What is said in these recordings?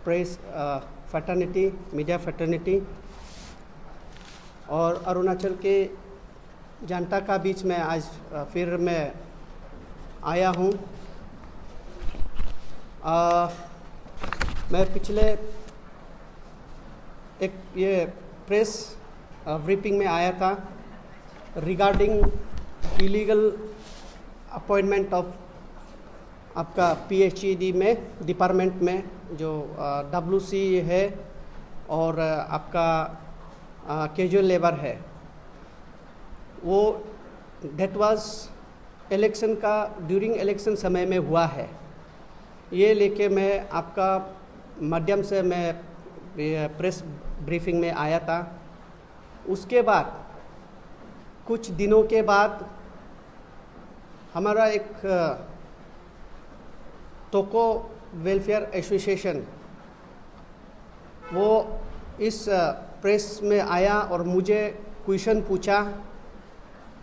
Press fraternity, media fraternity और अरुणाचल के जनता का बीच में आज फिर मैं आया हूँ। मैं पिछले एक ये प्रेस ब्रीफिंग में आया था रिगार्डिंग इलीगल अपॉइंटमेंट ऑफ आपका पीएचईडी में डिपार्टमेंट में जो डब्ल्यूसी है और आपका कैजुअल लेबर है, वो डेट वाज इलेक्शन का ड्यूरिंग इलेक्शन समय में हुआ है। ये लेके मैं आपका माध्यम से मैं प्रेस ब्रीफिंग में आया था। उसके बाद कुछ दिनों के बाद हमारा एक तोको वेलफेयर एसोसिएशन वो इस प्रेस में आया और मुझे क्वेश्चन पूछा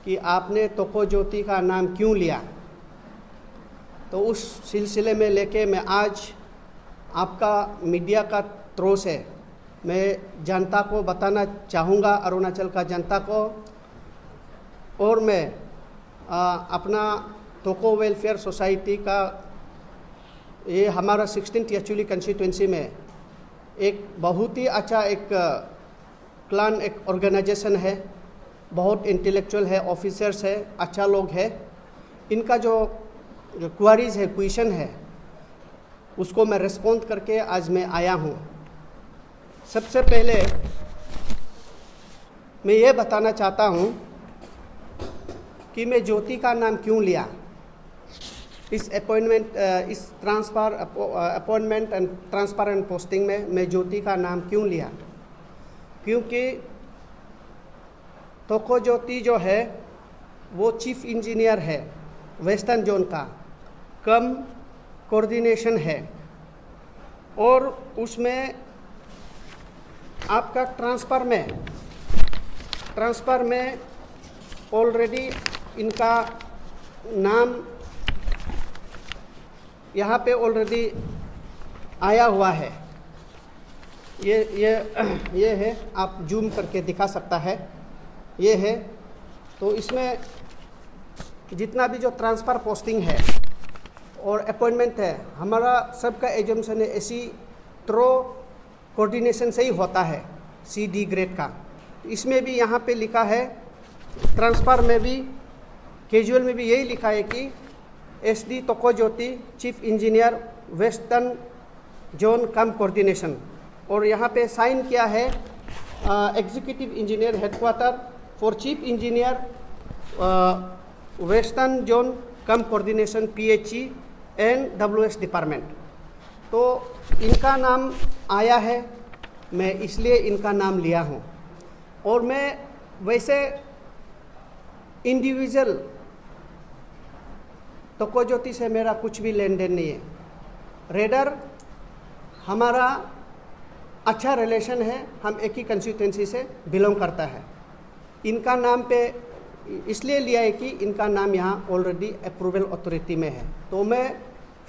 कि आपने तोको ज्योति का नाम क्यों लिया। तो उस सिलसिले में लेके मैं आज आपका मीडिया का थ्रू से मैं जनता को बताना चाहूँगा, अरुणाचल का जनता को, और मैं अपना तोको वेलफेयर सोसाइटी का ये हमारा 16th एक्चुअली कंस्टिट्यूंसी में एक बहुत ही अच्छा एक क्लान एक ऑर्गेनाइजेशन है, बहुत इंटेलेक्चुअल है, ऑफिसर्स है, अच्छा लोग है। इनका जो क्वारीज है, क्वेश्चन है, उसको मैं रिस्पॉन्ड करके आज मैं आया हूँ। सबसे पहले मैं ये बताना चाहता हूँ कि मैं ज्योति का नाम क्यों लिया। इस अपॉइंटमेंट एंड ट्रांसपेरेंट पोस्टिंग में मैं ज्योति का नाम क्यों लिया, क्योंकि तोको ज्योति जो है वो चीफ इंजीनियर है वेस्टर्न जोन का, कम कोऑर्डिनेशन है, और उसमें आपका ट्रांसफ़र में ऑलरेडी इनका नाम यहाँ पे ऑलरेडी आया हुआ है। ये है, आप जूम करके दिखा सकता है, ये है। तो इसमें जितना भी जो ट्रांसफ़र पोस्टिंग है और अपॉइंटमेंट है, हमारा सबका एजम्पशन है ऐसी थ्रो कोऑर्डिनेशन से ही होता है, CD ग्रेड का। इसमें भी यहाँ पे लिखा है, ट्रांसफ़र में भी कैजुअल में भी यही लिखा है कि SD तोको ज्योति चीफ इंजीनियर वेस्टर्न जोन कम कोऑर्डिनेशन, और यहाँ पे साइन किया है executive engineer headquarter for chief engineer western zone come coordination PHE and WS department. तो इनका नाम आया है, मैं इसलिए इनका नाम लिया हूँ। और मैं वैसे इंडिविजुअल तोको ज्योति से मेरा कुछ भी लेन देन नहीं है। रेडर हमारा अच्छा रिलेशन है, हम एक ही कंस्टिट्यूंसी से बिलोंग करता है। इनका नाम पे इसलिए लिया है कि इनका नाम यहाँ ऑलरेडी अप्रूवल अथॉरिटी में है। तो मैं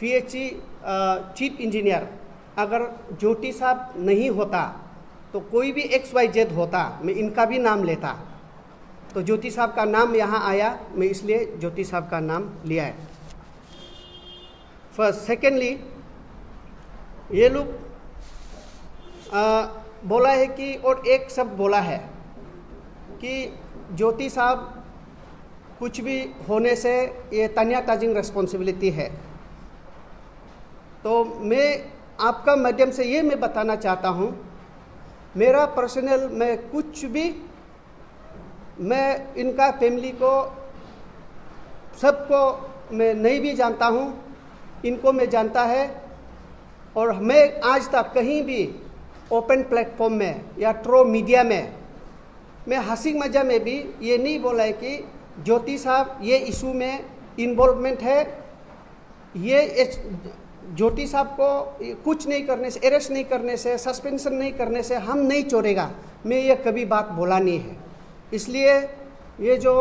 PHE चीफ इंजीनियर अगर ज्योति साहब नहीं होता तो कोई भी XYZ होता, मैं इनका भी नाम लेता। तो ज्योति साहब का नाम यहाँ आया, मैं इसलिए ज्योति साहब का नाम लिया है। फर्स्ट, सेकेंडली ये लोग बोला है कि, और एक शब्द बोला है कि ज्योति साहब कुछ भी होने से ये तनिया ताजिंग रिस्पॉन्सिबिलिटी है। तो मैं आपका माध्यम से ये मैं बताना चाहता हूँ, मेरा पर्सनल मैं कुछ भी, मैं इनका फैमिली को सबको मैं नहीं भी जानता हूँ, इनको मैं जानता है। और मैं आज तक कहीं भी ओपन प्लेटफॉर्म में या ट्रो मीडिया में मैं हंसी मजा में भी ये नहीं बोला है कि ज्योति साहब ये इशू में इन्वॉल्वमेंट है, ये ज्योति साहब को कुछ नहीं करने से, अरेस्ट नहीं करने से, सस्पेंशन नहीं करने से हम नहीं छोड़ेगा। मैं ये कभी बात बोला नहीं है। इसलिए ये जो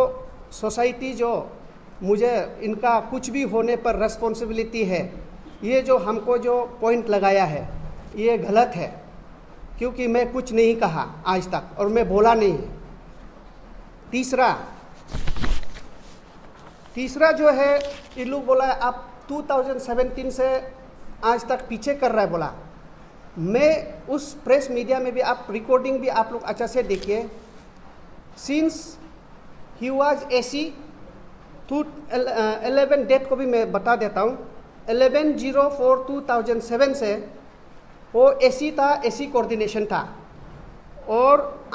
सोसाइटी जो मुझे इनका कुछ भी होने पर रिस्पॉन्सिबिलिटी है, ये जो हमको जो पॉइंट लगाया है, ये गलत है, क्योंकि मैं कुछ नहीं कहा आज तक और मैं बोला नहीं है। तीसरा जो है, ये लोग बोला है आप 2017 से आज तक पीछे कर रहा है बोला। मैं उस प्रेस मीडिया में भी, आप रिकॉर्डिंग भी आप लोग अच्छा से देखिए, since he was AC 11 date को भी मैं बता देता हूँ, 11/04/2007 से वो एसी था, एसी कोऑर्डिनेशन था, और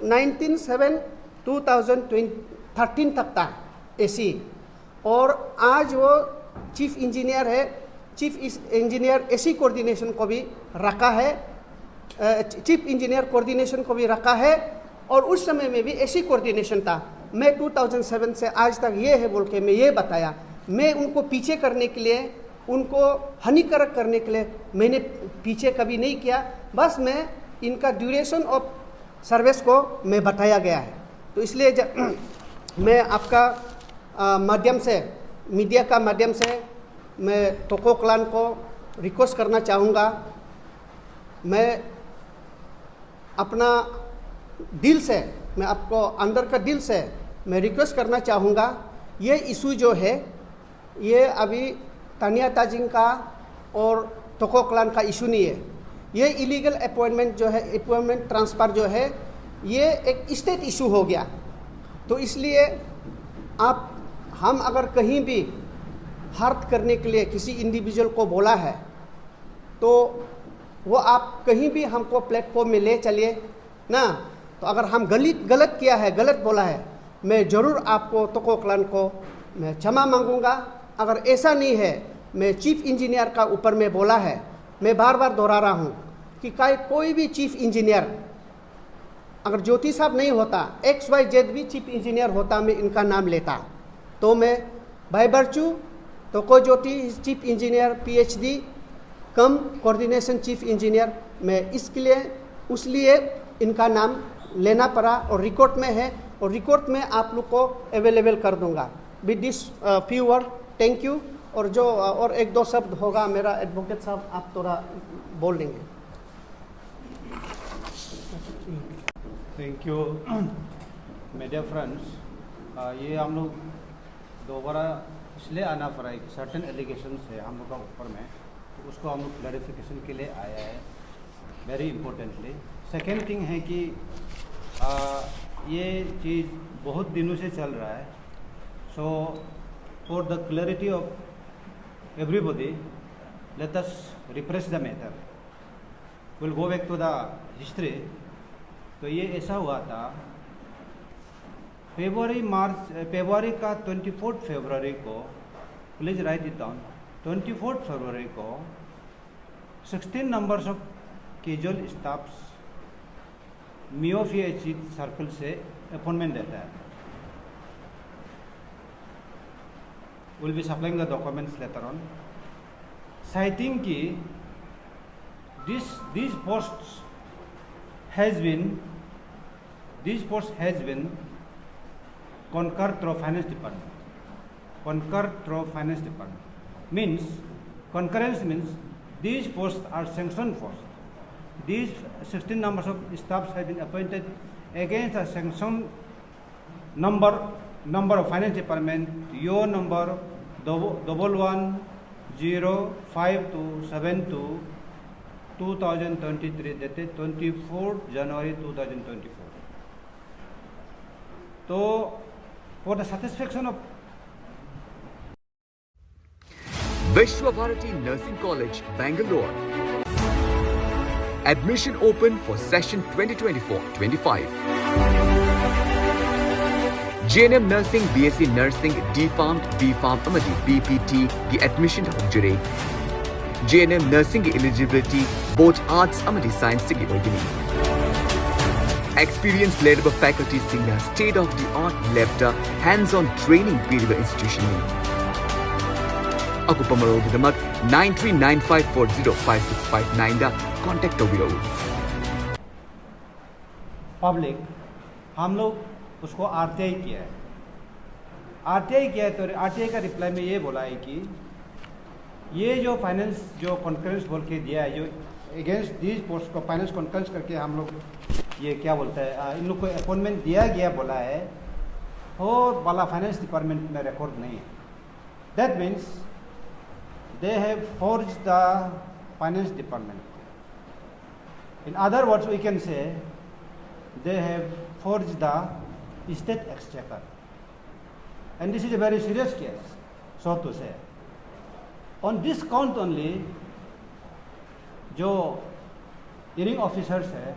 19/7/2013 तक था एसी, और आज वो चीफ इंजीनियर है, चीफ इंजीनियर एसी कोऑर्डिनेशन को भी रखा है, चीफ इंजीनियर कोऑर्डिनेशन को भी रखा है, और उस समय में भी एसी कोऑर्डिनेशन था। मैं 2007 से आज तक ये है बोल के मैं ये बताया। मैं उनको पीछे करने के लिए, उनको हानिकारक करने के लिए मैंने पीछे कभी नहीं किया, बस मैं इनका ड्यूरेशन ऑफ सर्विस को मैं बताया गया है। तो इसलिए मैं आपका माध्यम से, मीडिया का माध्यम से मैं तोको क्लान को रिक्वेस्ट करना चाहूँगा, मैं अपना दिल से, मैं आपको अंदर का दिल से मैं रिक्वेस्ट करना चाहूँगा, ये इशू जो है ये अभी तानिया ताजिंग का और तोको क्लान का इशू नहीं है। ये इलीगल अपॉइंटमेंट जो है, अपॉइंटमेंट ट्रांसफ़र जो है, ये एक स्टेट इशू हो गया। तो इसलिए हम अगर कहीं भी हर्ट करने के लिए किसी इंडिविजुअल को बोला है तो वो आप कहीं भी हमको प्लेटफॉर्म में ले चलिए ना। तो अगर हम गलत किया है, गलत बोला है, मैं ज़रूर आपको तोको क्लान को मैं क्षमा मांगूंगा। अगर ऐसा नहीं है, मैं चीफ इंजीनियर का ऊपर में बोला है, मैं बार बार दोहरा रहा हूँ कि कोई भी चीफ इंजीनियर, अगर ज्योति साहब नहीं होता, XYZ भी चीफ इंजीनियर होता, मैं इनका नाम लेता, तो मैं बाय बर्चू तोको ज्योति चीफ इंजीनियर PhD कम कोऑर्डिनेशन चीफ इंजीनियर, मैं इसके लिए उसलिए इनका नाम लेना पड़ा, और रिकॉर्ड में है, और रिकॉर्ड में आप लोग को अवेलेबल कर दूंगा। With this few word, thank you. और जो और एक दो शब्द होगा, मेरा एडवोकेट साहब आप थोड़ा बोल देंगे। Thank you media friends. ये हम लोग दोबारा इसलिए आना पड़ा है कि सर्टेन एलिगेशंस है हम लोग का ऊपर में, तो उसको हम लोग क्लैरिफिकेशन के लिए आया है, वेरी इंपॉर्टेंटली। सेकेंड थिंग है कि ये चीज़ बहुत दिनों से चल रहा है, so for the clarity of everybody let us refresh the matter, will go back to the history. तो ये ऐसा हुआ था, फरवरी का 24 फरवरी को, प्लीज राइट इट डाउन, 24 फरवरी को 16 नंबर्स ऑफ कैजुअल स्टाफ्स मियोफी सर्कल से अपॉइंटमेंट देता है। Will be supplying the documents letter on, citing कि these posts has been concurred through finance department. Concurred through finance department means, concurrence means these posts are sanctioned posts. These 16 numbers of staffs have been appointed against a sanctioned number of finance department, your number 110572 2023, dated 24 January 2024. So for the satisfaction of Vishwabharati Nursing College, Bangalore. Admission open for session 2024-25. JNM Nursing, BSc Nursing, D-Farm, B-Farm, BPT की admission होगी। JNM Nursing की eligibility both arts, science की होगी। Experience led by faculty senior state-of-the-art lab hands-on training period institution में। Ako pamaro gidamak 9395405659 da contact होगी। Public हम लोग उसको RTI किया है, RTI किया है, तो RTI का रिप्लाई में ये बोला है कि ये जो फाइनेंस जो कॉन्फ्रेंस बोल के दिया है, जो अगेंस्ट दीज पोस्ट को फाइनेंस कॉन्फ्रेंस करके हम लोग ये क्या बोलते हैं, इन लोग को अपॉइंटमेंट दिया गया बोला है, वो वाला फाइनेंस डिपार्टमेंट में रिकॉर्ड नहीं है. That means they have forge the finance department. In other words we can say they have forged the state exchequer, and this is a very serious case, so to say. On this count only, जो hearing officers है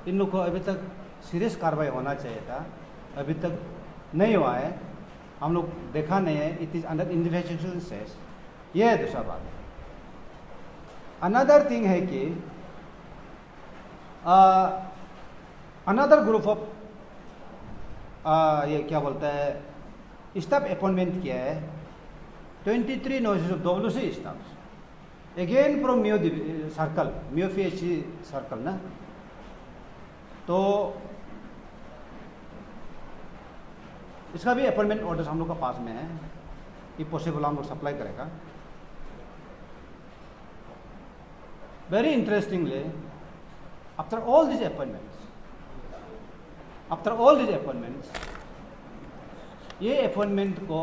इन लोग को अभी तक serious कार्रवाई होना चाहिए था, अभी तक नहीं हुआ है, हम लोग देखा नहीं है. It is under investigation stage. ये है दूसरा बात. अनदर थिंग है कि अनदर ग्रुप ऑफ ये क्या बोलता है स्टाफ अपॉइंटमेंट किया है 23 notice of WC staff again from मियो सर्कल, मियो PHC सर्कल ना. तो इसका भी अपॉइंटमेंट ऑर्डर्स हम लोग का पास में है. ये पॉसिबल हम लोग सप्लाई करेगा. Very interestingly after all this appointments, ये अपॉइंटमेंट को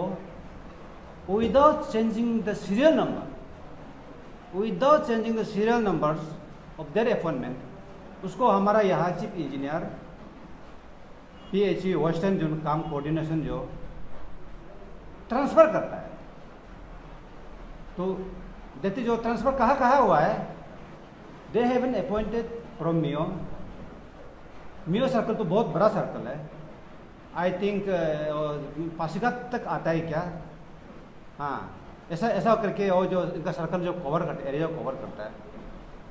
without changing the serial numbers of their appointment, उसको हमारा यहाँ chief engineer PHE western zone काम कोऑर्डिनेशन जो ट्रांसफ़र करता है. तो देखते जो ट्रांसफ़र कहाँ हुआ है, they have been appointed from मियो सर्कल. तो बहुत बड़ा सर्कल है, आई थिंक पासीघाट तक आता है क्या. हाँ, ऐसा करके वो जो इनका सर्कल जो कवर करता है, एरिया कवर करता है.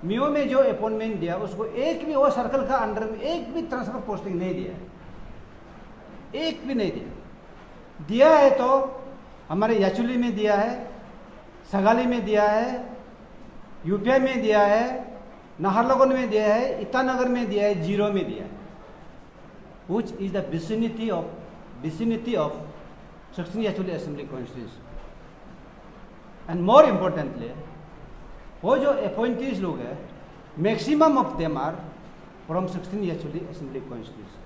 मियो में जो अपॉइंटमेंट दिया उसको एक भी वो सर्कल का अंडर में एक भी ट्रांसफर पोस्टिंग नहीं दिया है, एक भी नहीं दिया है. तो हमारे याचुली में दिया है, सगाली में दिया है, यूपीआई में दिया है, नाहरलगुन में दिया है, ईटानगर में दिया है, जीरो में दिया है, which is the vicinity of Saxony Yachuli Assembly constituency. And more importantly, वो जो appointees लोग हैं, maximum of them are from Saxony Yachuli Assembly constituency.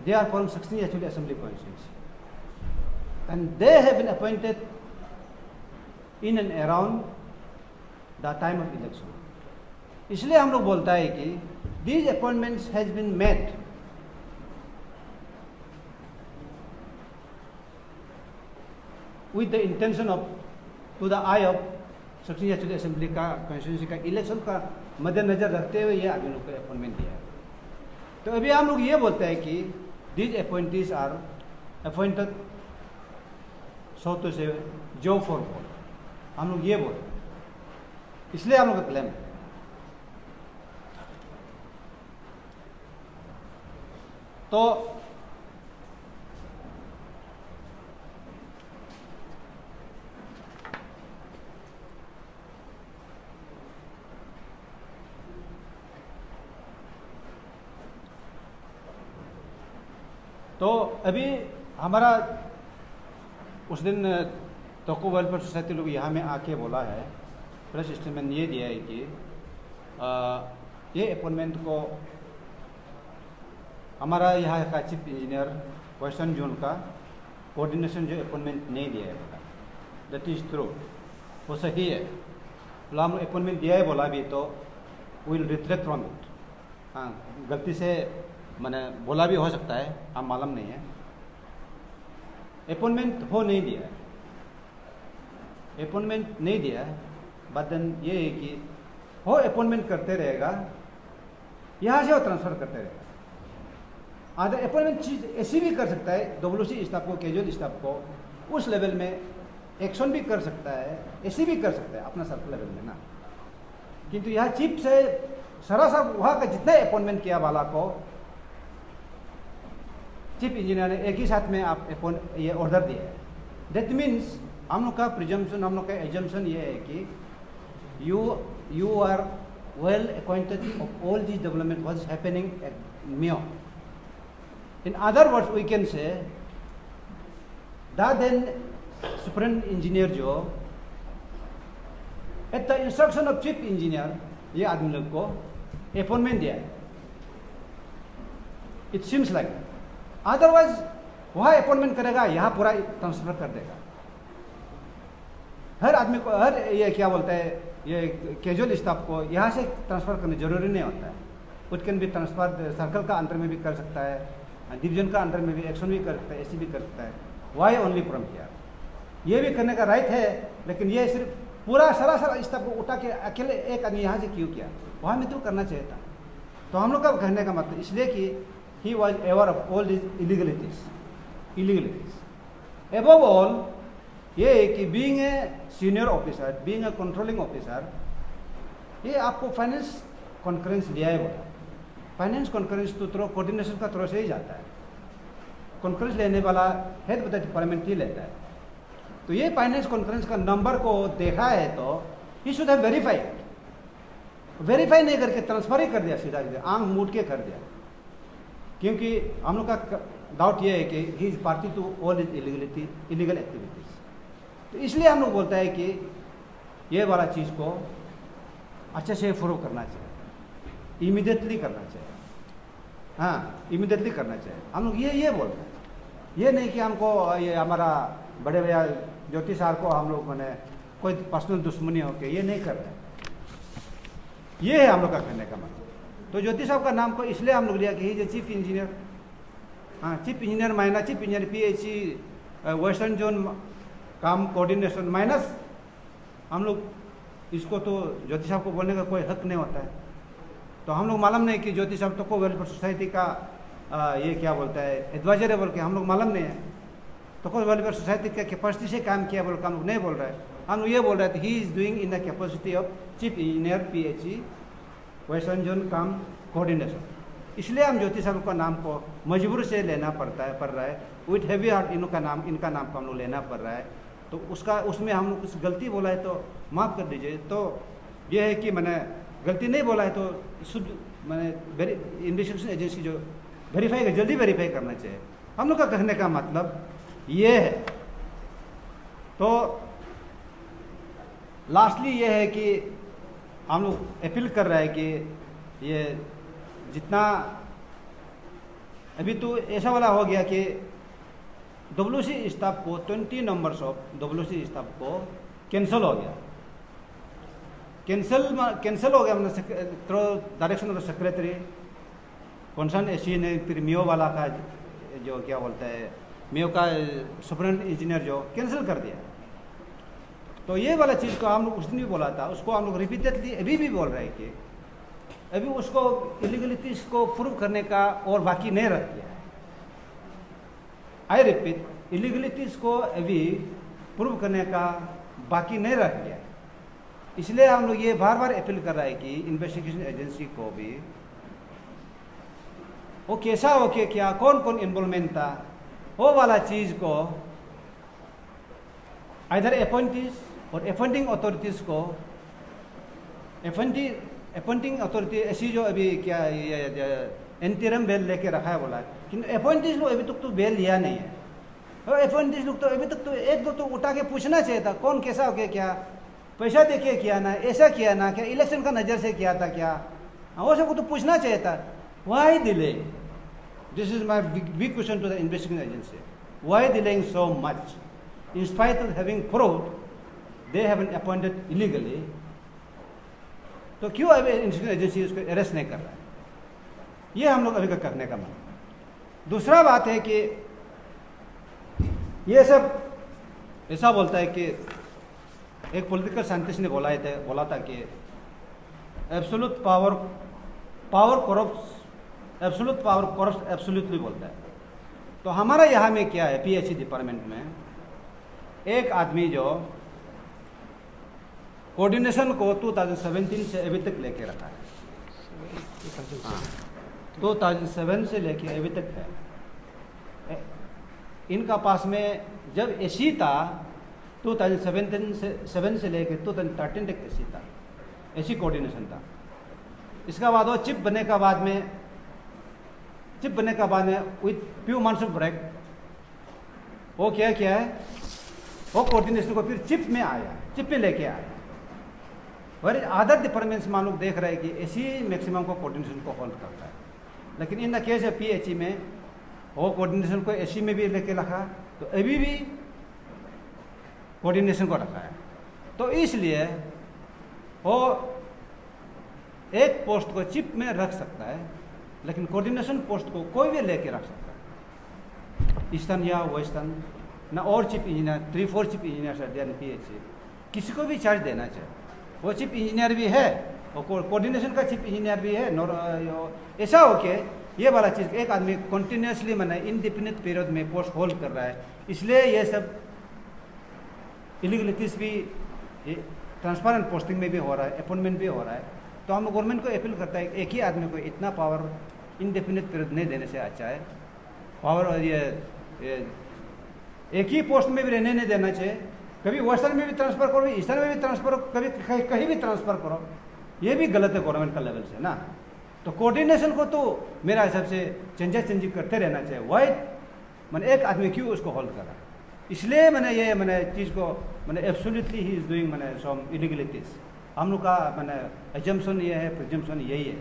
They are from Saxony Yachuli Assembly constituency, and they have been appointed in and around the time of election. इसलिए हम लोग बोलता है कि these appointments has been made with the intention of to the eye of Saxony Yachuli Assembly का constituency का election का मद्देनजर रखते हुए ये आदमी लोग को अपॉइंटमेंट दिया है. तो अभी हम लोग ये बोलते हैं कि these appointees are appointed so to say job for vote. हम लोग ये बोलते हैं, इसलिए हम लोग का क्लेम है. तो अभी हमारा उस दिन तोको वेलफेयर सोसाइटी लोग यहाँ में आके बोला है, प्रेस स्टेटमेंट ये दिया है कि ये अपॉइंटमेंट को हमारा यहाँ का चीफ इंजीनियर वेस्टर्न जोन का कोऑर्डिनेशन जो अपॉइंटमेंट नहीं दिया है बोला. दैट इज ट्रू, वो सही है. तो हम अपॉइंटमेंट दिया है बोला भी तो विल रिट्रैक्ट फ्रॉम इट. हाँ, गलती से मैंने बोला भी हो सकता है, हम मालूम नहीं है. अपॉइंटमेंट नहीं दिया है, बट देन ये है कि वो अपॉइंटमेंट करते रहेगा, यहाँ से वो ट्रांसफ़र करते रहेगा. आधा अपॉइंटमेंट चीज ऐसी भी कर सकता है, WC स्टाफ को, कैजुअल स्टाफ को उस लेवल में एक्शन भी कर सकता है, ऐसी भी कर सकता है अपना सर्कल लेवल में ना. किंतु यहाँ चीफ से सरासर वहाँ का जितना अपॉइंटमेंट किया वाला को चीफ इंजीनियर ने एक ही साथ में आप ये ऑर्डर दिया है. दैट मीन्स हम लोग का प्रिजम्पशन, हम लोग का एजम्पशन ये है कि you are well acquainted of all these development what's happening at Mio. In other words, we can say that then superintendent engineer जो at the instruction of chief engineer ये आदमी लोग को अपॉइंटमेंट दिया है। इट सीम्स लाइक, अदरवाइज वहाँ appointment करेगा, यहाँ पूरा ट्रांसफर कर देगा। हर आदमी को, हर ये क्या बोलता है, ये कैजुअल स्टाफ को यहाँ से ट्रांसफर करना जरूरी नहीं होता है। इट कैन भी ट्रांसफर सर्कल का अंदर में भी कर सकता है, डिवीजन का अंदर में भी एक्शन भी कर सकता है, ऐसी भी कर सकता है। वाई ओनली फ्रॉम हियर, ये भी करने का राइट है, लेकिन ये सिर्फ पूरा सरासर स्टाफ को उठा के अकेले एक आदमी यहाँ से क्यों किया, वहाँ में तो करना चाहिए था। तो हम लोग का कहने का मतलब इसलिए कि he was ever of all this illegalities. Above all ये है कि being a senior officer, being a controlling officer, ये आपको फाइनेंस कॉन्फ्रेंस लिया है बोला। फाइनेंस कॉन्फ्रेंस तो थ्रो कोऑर्डिनेशन का थ्रो से ही जाता है। कॉन्फ्रेंस लेने वाला हेड ऑफ द डिपार्टमेंट ही लेता है। तो ये फाइनेंस कॉन्फ्रेंस का नंबर को देखा है तो ही शुड हैव वेरीफाई नहीं करके ट्रांसफर ही कर दिया, सीधा आंख मूड के कर दिया। क्योंकि हम लोग का डाउट ये है कि he is party to all is illegal activities. तो इसलिए हम लोग बोलता है कि ये वाला चीज़ को अच्छे से प्रूव करना चाहिए, इमीडिएटली करना चाहिए। हाँ, इमीडिएटली करना चाहिए। हम लोग ये बोलते हैं, ये नहीं कि हमको ये हमारा बड़े भैया ज्योति साहब को हम लोग मैंने कोई पर्सनल दुश्मनी हो के ये नहीं कर रहे। ये है हम लोग का कहने का मतलब। तो ज्योति साहब का नाम को इसलिए हम लोग लिया कि ही इज चीफ इंजीनियर। हाँ, chief engineer minus chief engineer PHE western zone काम कोऑर्डिनेशन माइनस हम लोग, इसको तो ज्योति साहब को बोलने का कोई हक नहीं होता है। तो हम लोग मालूम नहीं कि ज्योति साहब तो को वेलफेयर सोसाइटी का ये क्या बोलता है एडवाइजर है बोल के हम लोग मालूम नहीं है। तो कोई वेलफेयर सोसाइटी का कैपेसिटी से काम किया बोल के हम लोग नहीं बोल रहे हैं। हम लोग ये बोल रहे थे he is doing in the capacity of chief engineer PHE western zone काम कोऑर्डिनेशन। इसलिए हम ज्योति साहब का नाम को मजबूर से लेना पड़ रहा है। विथ हैवी हार्ट इनका नाम को हम लोग लेना पड़ रहा है। तो उसमें हम लोग कुछ गलती बोला है तो माफ़ कर दीजिए। तो ये है कि मैंने गलती नहीं बोला है तो शुद्ध मैंने इन्वेस्टिगेशन एजेंसी जो वेरीफाई जल्दी वेरीफाई करना चाहिए। हम लोग का कहने का मतलब ये है। तो लास्टली ये है कि हम लोग अपील कर रहे हैं कि ये जितना अभी तो ऐसा वाला हो गया कि WC स्टाफ को 20 नंबर्स ऑफ WC स्टाफ को कैंसिल हो गया। कैंसिल हो गया मतलब through direction of secretary concern AC ने। फिर मियो वाला का जो क्या बोलता है मियो का सुपरिटेंडेंट इंजीनियर जो कैंसिल कर दिया। तो ये वाला चीज़ को हम लोग उस दिन भी बोला था, उसको हम लोग रिपीटेडली अभी भी बोल रहे हैं कि अभी उसको इलीगलिटीज को प्रूव करने का और बाकी नहीं रख दिया है। आई रिपीट, इलीगलिटीज को अभी प्रूव करने का बाकी नहीं रख दिया है। इसलिए हम लोग ये बार बार अपील कर रहे हैं कि इन्वेस्टिगेशन एजेंसी को भी वो कैसा हो के क्या कौन कौन इन्वॉल्वमेंट था वो वाला चीज़ को इधर अपॉइंटीज और अपॉइंटिंग अथॉरिटीज़ को अपॉइंटिंग अथॉरिटी ऐसी जो अभी क्या इंटरिम बेल लेके रखा है बोला है, किंतु अपॉइंटीज लोग अभी तक तो बेल लिया नहीं है। और अपॉइंटीज लोग तो अभी तक तो एक दो तो उठा के पूछना चाहिए था कौन कैसा हो गया, क्या पैसा देके किया ना, ऐसा किया ना, क्या इलेक्शन का नज़र से किया था क्या, वो सबको तो पूछना चाहिए था। Why delay? This is my big question to the investigation agency. Why delaying so much? In spite of having proved they have been appointed illegally, तो क्यों अभी इन्वेस्टिगेशन एजेंसी उसको अरेस्ट नहीं कर रहा है? ये हम लोग अभी का करने का मतलब। दूसरा बात है कि ये सब ऐसा बोलता है कि एक पॉलिटिकल साइंटिस्ट ने बोला था कि एब्सोल्यूट पावर करप्ट्स एब्सोल्युटली बोलता है। तो हमारा यहाँ में क्या है, PHE डिपार्टमेंट में एक आदमी जो कोऑर्डिनेशन को 2017 से अभी तक लेके रखा है, 2007 से लेके अभी तक है। इनका पास में जब एसी था 2007 से लेके 2013 तक एसी था, एसी कोऑर्डिनेशन था। इसका बाद वो चिप बनने का बाद में with few months of break वो क्या है वो कोऑर्डिनेशन को फिर चिप में लेके आया। और अदर डिपार्टमेंट्स में हम लोग देख रहे हैं कि एसी मैक्सिमम को कोऑर्डिनेशन को होल्ड करता है, लेकिन in the case of PHE में वो कोऑर्डिनेशन को एसी में भी लेके रखा, तो अभी भी कोऑर्डिनेशन को रखा है। तो इसलिए वो एक पोस्ट को चिप में रख सकता है, लेकिन कोऑर्डिनेशन पोस्ट को कोई भी लेके रख सकता है, ईस्टर्न या वेस्टर्न ना, और chip engineer 3-4 chip engineer PHE किसी को भी चार्ज देना चाहिए। वो चिप इंजीनियर भी है और कोऑर्डिनेशन का चिप इंजीनियर भी है। ऐसा हो के ये वाला चीज़ एक आदमी कंटिन्यूसली मैंने इंडिपेंडेंट पीरियड में पोस्ट होल्ड कर रहा है, इसलिए ये सब इलीगलिटीज भी ट्रांसपेरेंट पोस्टिंग में भी हो रहा है, अपॉइंटमेंट भी हो रहा है। तो हम गवर्नमेंट को अपील करता है एक ही आदमी को इतना पावर इंडिपेंडेंट पीरियड नहीं देने से अच्छा है पावर, और ये एक ही पोस्ट में भी रहने नहीं देना चाहिए। कभी वेस्टर्न में भी ट्रांसफर करो, ईस्टर्न में भी ट्रांसफर करो, कभी कहीं भी ट्रांसफर करो, ये भी गलत है गवर्नमेंट का लेवल से ना। तो कोऑर्डिनेशन को तो मेरा हिसाब से चेंजी करते रहना चाहिए। वाई मैंने एक आदमी क्यों उसको होल्ड करा, इसलिए मैंने चीज़ को मैंने एब्सोल्युटली ही इज डूइंग मैंने सम इलीगलिटीज। हम लोग का मैंने एजम्पशन ये है, प्रिजम्पशन यही है।